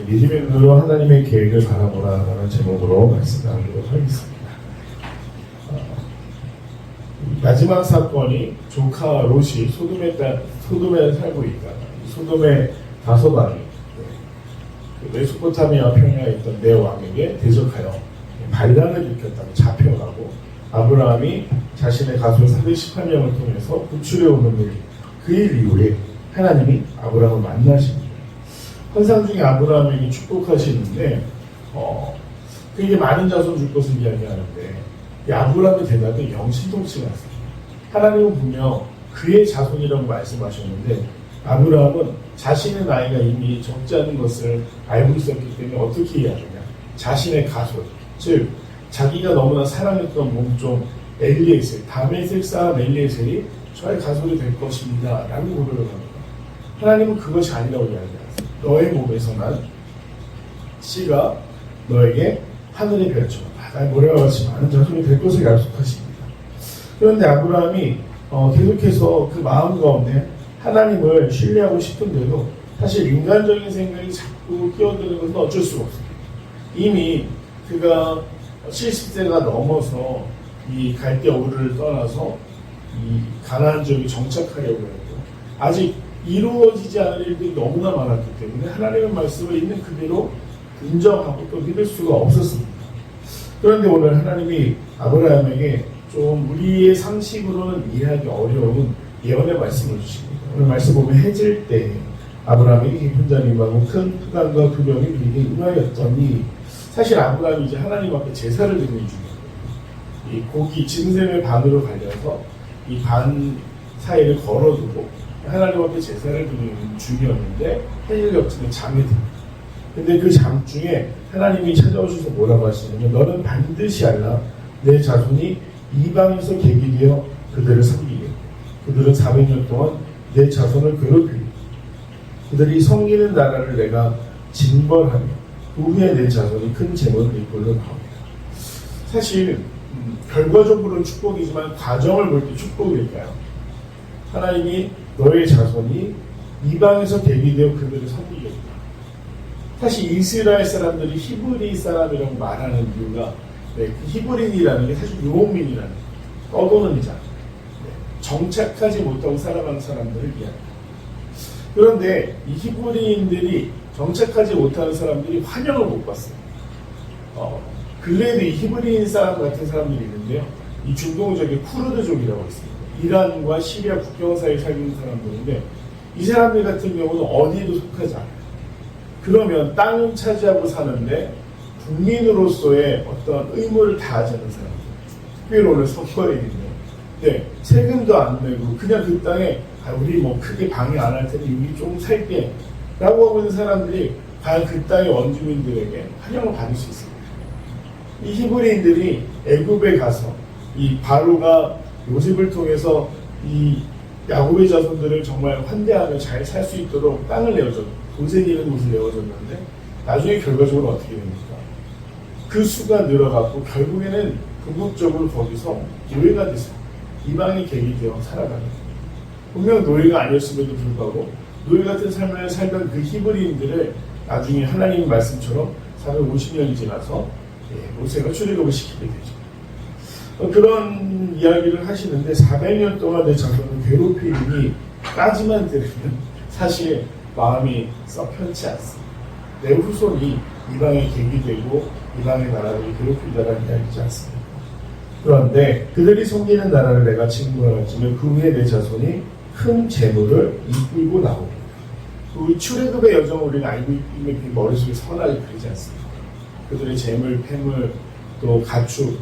믿음의 눈으로 하나님의 계획을 바라보라라는 제목으로 말씀 나누도록 하겠습니다. 마지막 사건이 조카 롯이 소돔에 살고 있다. 소돔의 다섯 왕이 메소포타미아 평야에 있던 네 왕에게 대적하여 반란을 일으켰다고 잡혀가고 아브라함이 자신의 가족 418명을 통해서 구출해 오는 일, 그 일 이후에 하나님이 아브라함을 만나십니다. 환상 중에 아브라함에게 축복하시는데 그에게 많은 자손 줄 것을 이야기하는데 이 아브라함의 대답이 영신통치가 났습니다. 하나님은 분명 그의 자손이라고 말씀하셨는데 아브라함은 자신의 나이가 이미 적지 않은 것을 알고 있었기 때문에 어떻게 이야기하냐, 자신의 가손, 즉 자기가 너무나 사랑했던 몸종 엘리에셀, 다메섹 사람 엘리에셀이 저의 가손이 될 것입니다 라고 고백을 합니다. 하나님은 그것이 아니라고 이야기합니다. 너의 몸에서 난 씨가 너에게 하늘의 별처럼 바다의 모래와 같이 많은 자손이 될 것을 약속하십니다. 그런데 아브라함이 계속해서 그 마음 가운데 하나님을 신뢰하고 싶은데도 사실 인간적인 생각이 자꾸 끼어드는 것은 어쩔 수가 없습니다. 이미 그가 70세가 넘어서 이 갈대우르를 떠나서 이 가나안 지역에 정착하려고 했고 아직 이루어지지 않은 일들이 너무나 많았기 때문에 하나님의 말씀을 있는 그대로 인정하고 또 믿을 수가 없었습니다. 그런데 오늘 하나님이 아브라함에게 좀 우리의 상식으로는 이해하기 어려운 예언의 말씀을 주십니다. 오늘 말씀 보면 해질 때 아브라함에게 깊은 잠이 임하고 큰 흑암과 두려움이 그에게 임하였더니, 사실 아브라함이 이제 하나님 앞에 제사를 드리는 중이에요. 이 고기 짐승의 반으로 갈려서 이 반 사이를 걸어두고 하나님 앞에 제사를 드리는 중이었는데 해질 겹치는 잠이 듭니다. 근데 그 잠 중에 하나님이 찾아오셔서 뭐라고 하시냐면 너는 반드시 알라, 내 자손이 이방에서 객이 되어 그들을 섬기게, 그들은 400년 동안 내 자손을 괴롭히고 그들이 섬기는 나라를 내가 징벌하며 그 후에 내 자손이 큰 재물을 이끌러 나옵니다. 사실 결과적으로는 축복이지만 과정을 볼 때 축복일까요? 하나님이 너의 자손이 이방에서 객이 되어 그들을 섬기겠다. 사실 이스라엘 사람들이 히브리 사람이라고 말하는 이유가 그 히브리인이라는 게 사실 유목민이라는 떠도는 자, 정착하지 못하고 살아가는 사람들을 이야기합니다. 그런데 이 히브리인들이 정착하지 못하는 사람들이 환영을 못 받습니다. 근래에도 이 히브리인 사람 같은 사람들이 있는데요. 이 중동 지역의 쿠르드족이라고 있습니다. 이란과 시리아 국경 사이에 살고 있는 사람들인데 이 사람들 같은 경우는 어디에도 속하지 않아요. 그러면 땅을 차지하고 사는데 국민으로서의 어떤 의무를 다하지 않는 사람들. 특별히 오늘 선거일인데 네, 세금도 안 내고 그냥 그 땅에 우리 뭐 크게 방해 안 할 테니 여기 좀 살게 라고 하고 있는 사람들이 과연 그 땅의 원주민들에게 환영을 받을 수 있습니다. 이 히브리인들이 애굽에 가서 이 바로가 요셉을 통해서 이 야곱의 자손들을 정말 환대하며 잘 살 수 있도록 땅을 내어줬고 고센이라는 곳을 내어줬는데 나중에 결과적으로 어떻게 됩니까? 그 수가 늘어갔고 결국에는 궁극적으로 거기서 노예가 돼서 이방의 객이 되어 살아가는 거예요. 분명 노예가 아니었음에도 불구하고 노예 같은 삶을 살던 그 히브리인들을 나중에 하나님의 말씀처럼 450년이 지나서 모세가 출애굽을 시키게 되죠. 그런 이야기를 하시는데 400년 동안 내 자손을 괴롭히니까지만 들으면 사실 마음이 썩 편치 않습니다. 내 후손이 이방의 객이 되고 이방의 나라를 괴롭히다라는 이야기지 않습니다. 그런데 그들이 섬기는 나라를 내가 징벌하지만 그 후에 내 자손이 큰 재물을 이끌고 나옵니다. 그 출애굽의 여정을 우리가 알고 있는 그 머릿속에 선하게 그리지 않습니다. 그들의 재물, 폐물, 또 가축,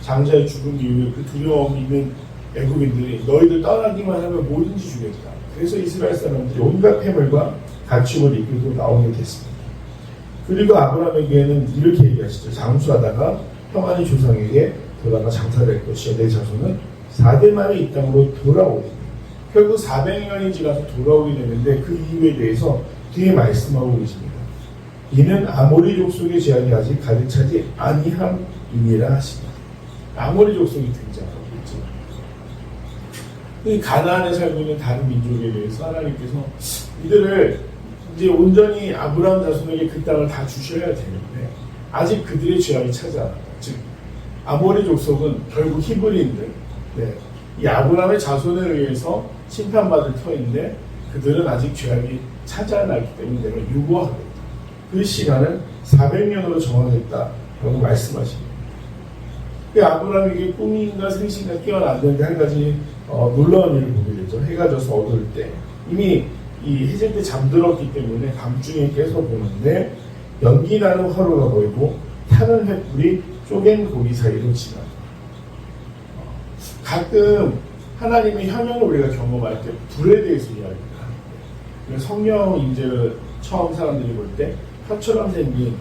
장자의 죽음 이후에 그 두려움 있는 애굽인들이 너희들 떠나기만 하면 뭐든지 주겠다. 그래서 이스라엘 사람들이 온갖 폐물과 가축을 이끌고 나오게 됐습니다. 그리고 아브라함에게는 이렇게 얘기하시죠. 장수하다가 평안히 조상에게 돌아가 장사될 것이요 내 자손은 4대 만에 이 땅으로 돌아오게 됩니다. 결국 400년이 지나서 돌아오게 되는데 그 이유에 대해서 뒤에 말씀하고 계십니다. 이는 아모리 족속의 제약이 아직 가득 차지 아니함이니라 하시니다. 아모리 족속이 등장하고 있죠. 이 가나안에 살고 있는 다른 민족에 대해서 하나님께서 이들을 이제 온전히 아브라함 자손에게 그 땅을 다 주셔야 되는데 아직 그들의 죄악이 차지 않았다. 즉 아모리 족속은 결국 히브리인들, 이 아브라함의 자손에 의해서 심판받을 터인데 그들은 아직 죄악이 차지 않았기 때문에 내가 유보하겠다. 그 시간은 400년으로 정하겠다라고 말씀하십니다. 아브라함에게 꿈인가 생신가 깨어났는데 한 가지 놀라운 일을 보게 되죠. 해가 져서 어두울 때 이미 이 해질 때 잠들었기 때문에 밤중에 깨서 보는데 연기 나는 화로가 보이고 타는 횃불이 쪼갠 고기 사이로 지나가. 가끔 하나님의 현현을 우리가 경험할 때 불에 대해서 이야기를 하는데 성령 임재를 처음 사람들이 볼 때 혀처럼 생긴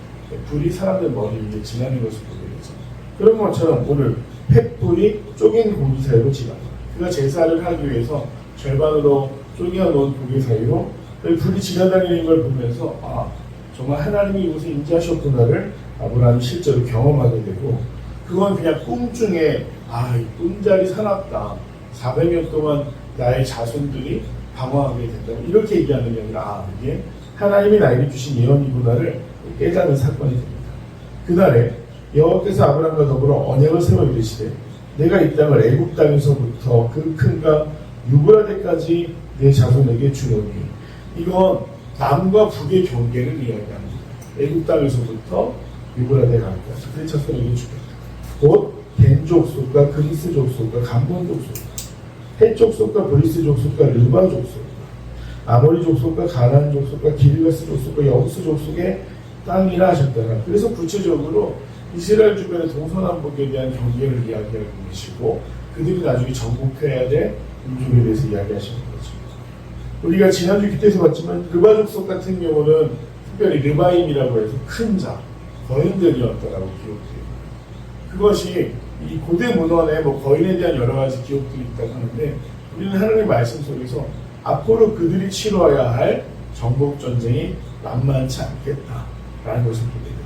불이 사람들 머리 위에 지나는 것을 보게 되죠. 그런 것처럼 오늘 횃불이 쪼갠 고기 사이로 지나가. 그가 제사를 하기 위해서 절반으로 쪼개어놓은 고기 사이로 불이 지나다니는 걸 보면서 정말 하나님이 이곳에 임재하셨구나를 아브라함이 실제로 경험하게 되고 그건 그냥 꿈 중에 이 꿈자리 사납다. 400년 동안 나의 자손들이 방황하게 된다. 이렇게 얘기하는 게 아니라 이게 하나님이 나에게 주신 예언이구나를 깨닫는 사건이 됩니다. 그날에 여호와께서 아브라함과 더불어 언약을 세워 이르시되 내가 이 땅을 애굽 땅에서부터 그 큰 강 유브라데까지 내 자손에게 주노니 이건 남과 북의 경계를 이야기합니다. 애굽 땅에서부터 유브라데 강까지 내 자손에게 주겠다. 곧 겐 족속과 그리스 족속과 감본 족속과 헷 족속과 브리스 족속과 르바 족속과 아모리 족속과 가나안 족속과 기르가스 족속과 여우스 족속의 땅이라 하셨더라. 그래서 구체적으로 이스라엘 주변의 동서남북에 대한 경계를 이야기하고 계시고 그들이 나중에 정복해야 될 민족에 대해서 이야기하시는 거죠. 우리가 지난주 기대에서 봤지만 르바 족속 같은 경우는 특별히 르바임이라고 해서 큰 자, 거인들이었다라고 기록돼요. 그것이 이 고대 문헌에 거인에 대한 여러 가지 기록들이 있다고 하는데 우리는 하나님의 말씀 속에서 앞으로 그들이 치러야 할 정복 전쟁이 만만치 않겠다라는 것을 보게 됩니다.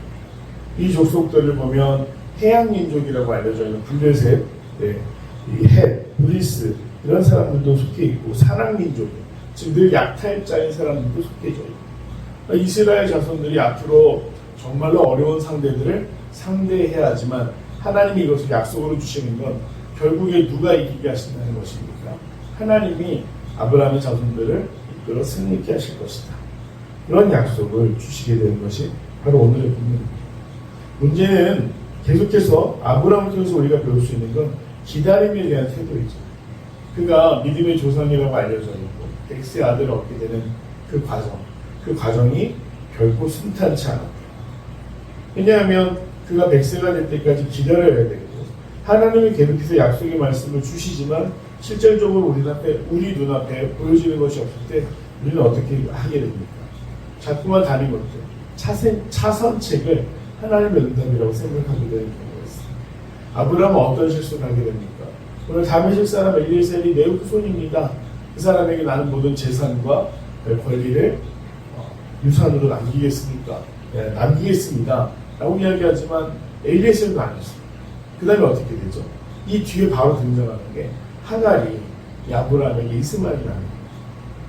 이 족속들을 보면 해양 민족이라고 알려져 있는 블레셋, 이 헷, 브리스 이런 사람들도 속해 있고 사랑 민족, 즉 늘 약탈자인 사람들도 속해져 있고 이스라엘 자손들이 앞으로 정말로 어려운 상대들을 상대해야 하지만 하나님이 이것을 약속으로 주시는 건 결국에 누가 이기게 하신다는 것입니까? 하나님이 아브라함의 자손들을 이끌어 승리케 하실 것이다. 이런 약속을 주시게 되는 것이 바로 오늘의 본문입니다. 문제는 계속해서 아브라함을 통해서 우리가 배울 수 있는 건 기다림에 대한 태도이죠. 그가 믿음의 조상이라고 알려져 있고 백세의 아들을 얻게 되는 그 과정이 결코 순탄치 않았다. 왜냐하면 그가 백세가 될 때까지 기다려야 되고 하나님이 계속해서 약속의 말씀을 주시지만 실질적으로 우리 눈앞에 보여지는 것이 없을 때 우리는 어떻게 하게 됩니까? 자꾸만 다른 것들, 차선책을 하나님의 응답이라고 생각하게 되는 경우가 있습니다. 아브라함은 어떤 실수를 하게 됩니까? 오늘 다메섹 사람 엘리에셀이 내 후손입니다. 그 사람에게 나는 모든 재산과 권리를 유산으로 남기겠습니다. 라고 이야기하지만 엘리에셀은 아니었습니다. 그 다음에 어떻게 되죠? 이 뒤에 바로 등장하는 게 하갈이 아브라함에게 이스마엘이 나옵니다.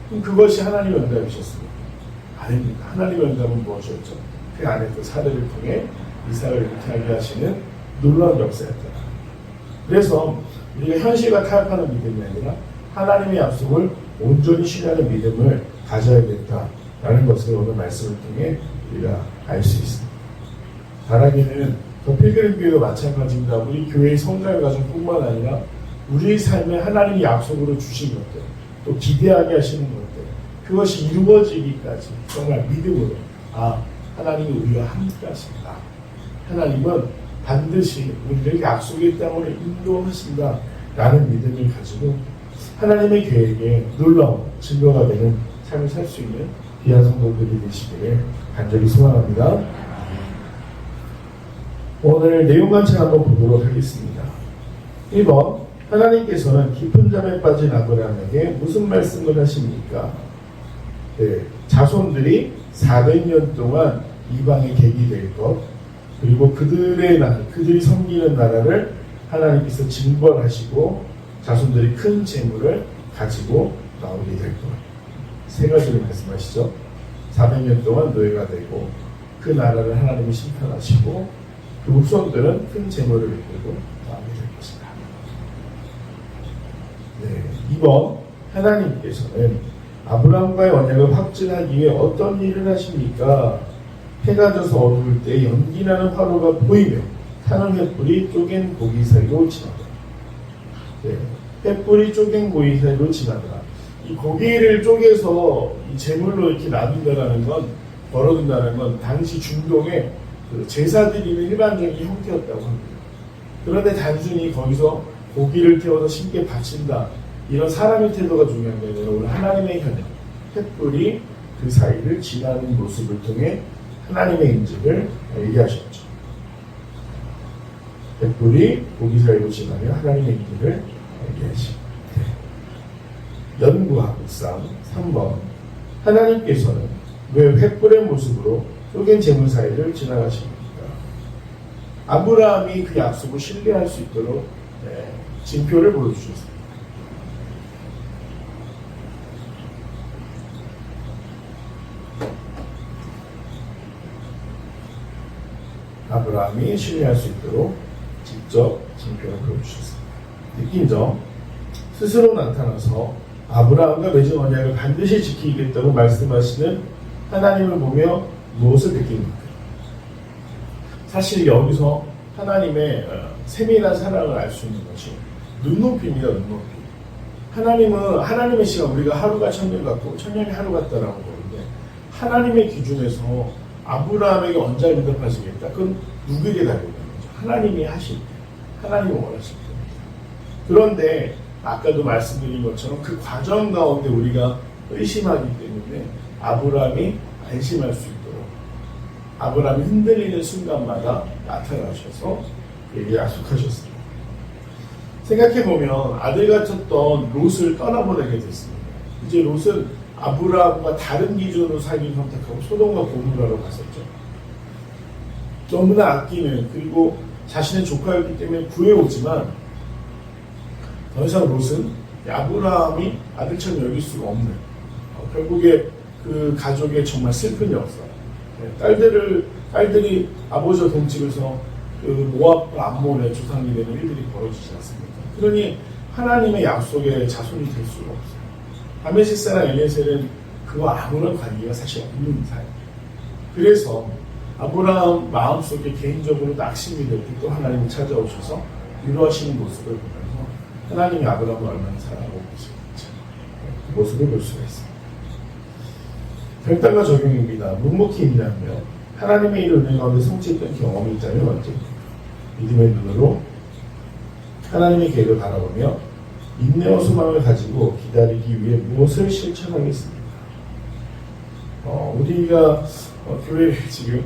그럼 그것이 하나님의 응답이셨습니까? 아닙니다. 하나님의 응답은 무엇이었죠? 그 안에 그 사례를 통해 이삭을 잉태하게 하시는 놀라운 역사였다. 그래서 우리가 현실과 타협하는 믿음이 아니라 하나님의 약속을 온전히 신뢰하는 믿음을 가져야겠다라는 것을 오늘 말씀을 통해 우리가 알 수 있습니다. 바라기는 더 필그림교회도 마찬가지입니다. 우리 교회의 성장의 과정뿐만 아니라 우리의 삶에 하나님이 약속으로 주신 것들, 또 기대하게 하시는 것들, 그것이 이루어지기까지 정말 믿음으로 하나님이 우리와 함께 하신다. 하나님은 반드시 우리를 약속의 땅으로 인도하신다. 라는 믿음을 가지고 하나님의 계획에 놀라운 증거가 되는 삶을 살 수 있는 귀한 성도들이 되시기를 간절히 소망합니다. 오늘 내용 관찰 한번 보도록 하겠습니다. 1번, 하나님께서는 깊은 잠에 빠진 아브라함에게 무슨 말씀을 하십니까? 자손들이 400년 동안 이방의 객이 될 것, 그리고 그들이 섬기는 나라를 하나님께서 징벌하시고 자손들이 큰 재물을 가지고 나오게 될 것. 세 가지를 말씀하시죠. 400년 동안 노예가 되고 그 나라를 하나님이 심판하시고 그 후손들은 큰 재물을 이끌고 나오게 될 것이다. 네, 2번 하나님께서는 아브라함과의 언약을 확증하기 위해 어떤 일을 하십니까? 해가 져서 어두울 때 연기나는 화로가 보이며 타는 횃불이 쪼갠 고기 사이로 지나더라. 네, 횃불이 쪼갠 고기 사이로 지나더라. 이 고기를 쪼개서 이 제물로 이렇게 놔둔다는 건, 걸어둔다는 건 당시 중동의 그 제사 드리는 일반적인 형태였다고 합니다. 그런데 단순히 거기서 고기를 태워서 신께 바친다, 이런 사람의 태도가 중요한 게 아니라 오늘 하나님의 현역, 횃불이 그 사이를 지나는 모습을 통해 하나님의 인직을 얘기하셨죠. 횃불이 고기 사이로 지나며 하나님의 인직을 얘기하시죠. 연구하고 묵상 3번 하나님께서는 왜 횃불의 모습으로 쪼갠 재물 사이를 지나가십니까? 아브라함이 그 약속을 신뢰할 수 있도록 징표를 보여주셨습니다. 아브라함이 신뢰할 수 있도록 직접 징표를 보여주셨습니다. 느낀 점, 스스로 나타나서 아브라함과 맺은 언약을 반드시 지키겠다고 말씀하시는 하나님을 보며 무엇을 느낍니까? 사실 여기서 하나님의 세밀한 사랑을 알 수 있는 것이 눈높이입니다. 눈높이. 하나님은 하나님의 시간, 우리가 하루가 천년 같고 천년이 하루 같다라고 보는데 하나님의 기준에서 아브라함에게 언약을 응답하시겠다. 그건 누구에게 달려 있는 거죠? 하나님이 하실 때, 하나님이 원하실 때. 그런데 아까도 말씀드린 것처럼 그 과정 가운데 우리가 의심하기 때문에 아브라함이 안심할 수 있도록 아브라함이 흔들리는 순간마다 나타나셔서 그에게 약속하셨습니다. 생각해보면 아들 같았던 롯을 떠나보내게 됐습니다. 이제 롯은 아브라함과 다른 기준으로 살기를 선택하고 소돔과 고모라로 갔었죠. 너무나 아끼는, 그리고 자신의 조카였기 때문에 구해오지만 더 이상 롯은 아브라함이 아들처럼 여길 수가 없는, 결국에 그 가족의 정말 슬픈 역사. 딸들이 아버지와 동집에서 그 모압과 암몬의 조상이 되는 일들이 벌어지지 않습니까? 그러니 하나님의 약속의 자손이 될 수가 없어요. 다메섹 사람 엘ie셀은 그와 아무런 관계가 사실 없는 사람. 그래서 아브라함 마음속에 개인적으로 낙심이 될 때 또 하나님이 찾아오셔서 위로하시는 모습을 보면서 하나님이 아브라함을 얼마나 사랑하고 계시는지 그 모습을 볼 수가 있습니다. 결단과 적용입니다. 묵묵히 인내하며 하나님의 일을 은혜 가운데 성취했던 경험이 있다면 언제 믿음의 눈으로 하나님의 계획을 바라보며 인내와 소망을 가지고 기다리기 위해 무엇을 실천하겠습니까? 우리가 교회를 지금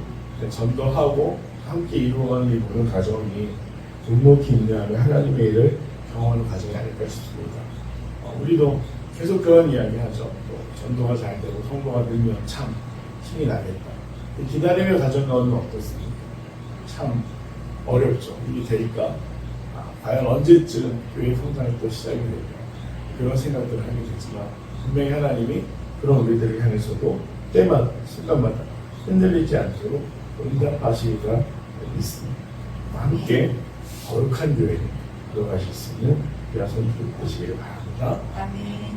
전도하고 함께 이루어가는 이 모든 과정이 묵묵히 인내하며 하나님의 일을 경험하는 과정이 아닐까 싶습니다. 우리도 계속 그런 이야기 하죠. 또 전도가 잘 되고 성도가 늘면 참 힘이 나겠다. 기다림의 과정 가운데 어떻습니까? 참 어렵죠. 이게 되니까 과연 언제쯤 교회 성장이 또 시작이 될까, 그런 생각들을 하게 되지만 분명히 하나님이 그런 우리들을 향해서도 때마다 순간마다 흔들리지 않도록 응답하시리라 믿습니다. 함께 거룩한 교회에 들어가실 수 있는 귀한 손님 되시길 바랍니다. 아멘.